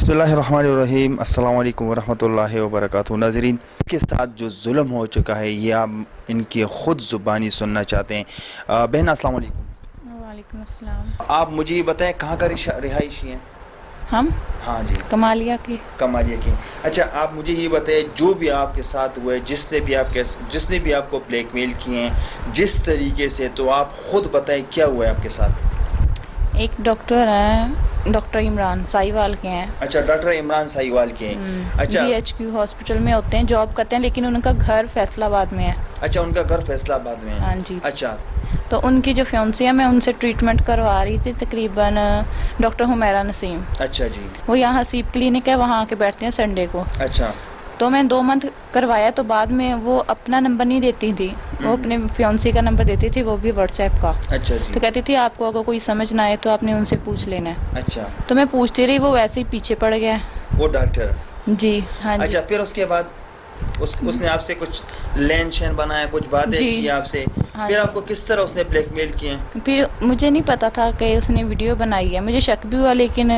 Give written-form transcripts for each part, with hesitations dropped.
बिस्मिल्लाहिर्रहमानिर्रहीम अस्सलाम वालेकुम वरहमतुल्लाहि वबरकातुहू। नाज़रीन, के साथ जो जुल्म हो चुका है ये आप इनकी ख़ुद ज़ुबानी सुनना चाहते हैं। बहन अस्सलाम वालेकुम। वालेकुम अस्सलाम। आप मुझे ये बताएं कहाँ का रिहायशी हैं? हम हाँ जी, कमालिया के। कमालिया की। अच्छा, आप मुझे ये बताएं जो भी आपके साथ हुए, जिसने भी आपको ब्लैकमेल किए हैं जिस तरीके से, तो आप ख़ुद बताएं क्या हुआ है आपके साथ। एक डॉक्टर हैं, डॉक्टर इमरान साहिवाल के हैं। अच्छा, डॉक्टर इमरान साहिवाल के हैं। अच्छा, BHQ हॉस्पिटल में होते हैं, जॉब करते हैं, लेकिन उनका घर फैसलाबाद में है। अच्छा, उनका घर फैसलाबाद में है। हाँ जी। अच्छा, तो उनकी जो फियांसी है, मैं उनसे ट्रीटमेंट करवा रही थी तकरीबन डॉक्टर हुमैरा नसीम। अच्छा जी। वो यहाँ हसीब क्लिनिक है, वहाँ आके बैठते हैं संडे को। अच्छा, तो मैं 2 मंथ करवाया, तो बाद में वो अपना नंबर नहीं देती थी, वो अपने फियांसी का नंबर देती थी, वो भी व्हाट्सएप का। अच्छा जी। तो कहती थी आपको अगर कोई समझ ना आए तो आपने उनसे पूछ लेना है। अच्छा, तो मैं पूछती रही, वो वैसे ही पीछे पड़ गया। वो डॉक्टर। जी हाँ जी। अच्छा, फिर उसके बाद उसने आपसे कुछ लेन शेन बनाया, कुछ बातें जी। की आपसे। हाँ फिर जी। आपको किस तरह उसने ब्लैकमेल किए? फिर मुझे नहीं पता था कि उसने वीडियो बनाई है, मुझे शक भी हुआ, लेकिन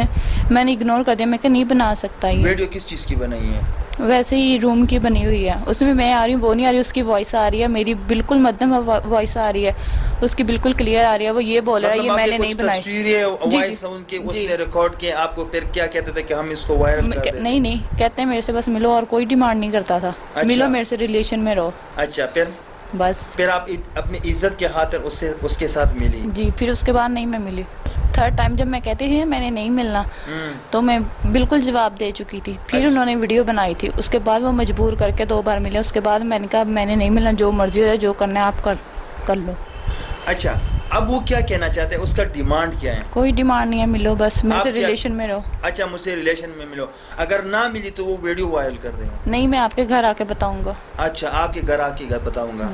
मैंने इग्नोर कर दिया। मैं नहीं बना सकता ये। वीडियो किस चीज़ की बनाई है? वैसे ही रूम की बनी हुई है, उसमें मैं आ रही हूँ, वो नहीं आ रही, उसकी वॉइस आ रही है, मेरी बिल्कुल मध्यम वॉइस आ रही है, उसकी बिल्कुल क्लियर आ रही है। वो ये बोल रहा है ये मैंने नहीं बनाई। तस्वीरें, वॉइस उनके उसने रिकॉर्ड किए, आपको फिर क्या कहते थे कि हम इसको वायरल कर दें? नहीं, कहते हैं मेरे से बस मिलो, और कोई डिमांड नहीं करता था। अच्छा। मिलो मेरे से, रिलेशन में रहो। अच्छा, बस। फिर आप अपनी इज्जत के खातिर उसके साथ मिली? जी, फिर उसके बाद नहीं मैं मिली। थर्ड टाइम जब मैं कहती थी मैंने नहीं मिलना, तो मैं बिल्कुल जवाब दे चुकी थी। फिर अच्छा। उन्होंने वीडियो बनाई थी, उसके बाद वो मजबूर करके 2 बार मिले। उसके बाद मैंने कहा मैंने नहीं मिलना, जो मर्जी हो, जो करना है आप कर लो। अच्छा, अब वो क्या कहना चाहते हैं, उसका डिमांड क्या है? कोई डिमांड नहीं है, मिलो बस, मेरे से आप क्या- रिलेशन में रहो। अच्छा, मुझसे रिलेशन में मिलो। अगर ना मिली तो वो वीडियो वायरल कर देंगे? नहीं, मैं आपके घर आके बताऊंगा। अच्छा, आपके घर आके बताऊंगा।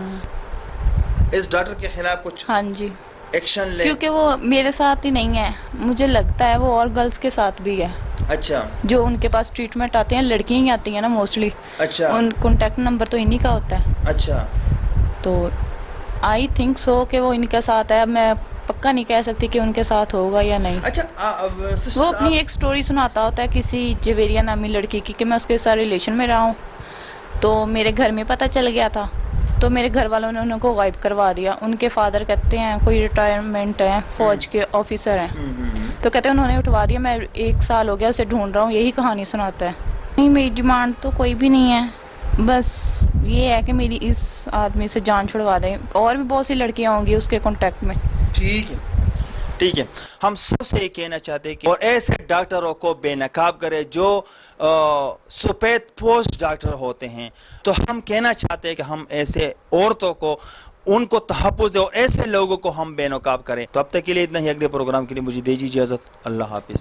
इस डॉक्टर के खिलाफ कुछ हाँ जी, एक्शन ले? क्योंकि वो मेरे साथ ही नहीं है, मुझे लगता है वो और गर्ल्स के साथ भी है। अच्छा। जो उनके पास ट्रीटमेंट आते हैं, लड़कियां ही आती हैं ना मोस्टली। अच्छा। उन कॉन्टेक्ट नंबर तो इन्हीं का होता है। अच्छा, तो आई थिंक सो कि वो इनके साथ है। अब मैं पक्का नहीं कह सकती कि उनके साथ होगा या नहीं। अच्छा। सिस्टर, वो अपनी एक स्टोरी सुनाता होता है किसी जवेरिया नामी लड़की की, कि मैं उसके साथ रिलेशन में रहा हूँ, तो मेरे घर में पता चल गया था, तो मेरे घर वालों ने उनको गायब करवा दिया। उनके फादर कहते हैं कोई रिटायरमेंट है, फौज के ऑफिसर हैं, तो कहते हैं उन्होंने उठवा दिया। मैं 1 साल हो गया उसे ढूंढ रहा हूँ, यही कहानी सुनाता है। नहीं, मेरी डिमांड तो कोई भी नहीं है, बस ये है कि मेरी इस आदमी से जान छुड़वा दें। और भी बहुत सी लड़कियां होंगी उसके कांटेक्ट में। ठीक है, ठीक है। हम सबसे ये कहना चाहते हैं कि और ऐसे डॉक्टरों को बेनकाब करे जो सफेद पोस्ट डॉक्टर होते हैं। तो हम कहना चाहते हैं कि हम ऐसे औरतों को उनको तहफ़्फ़ुज़ दे और ऐसे लोगों को हम बेनकाब करें। तो अब तक के लिए इतना ही। अगले प्रोग्राम के लिए मुझे दीजिए इजाज़त। अल्लाह हाफिज़।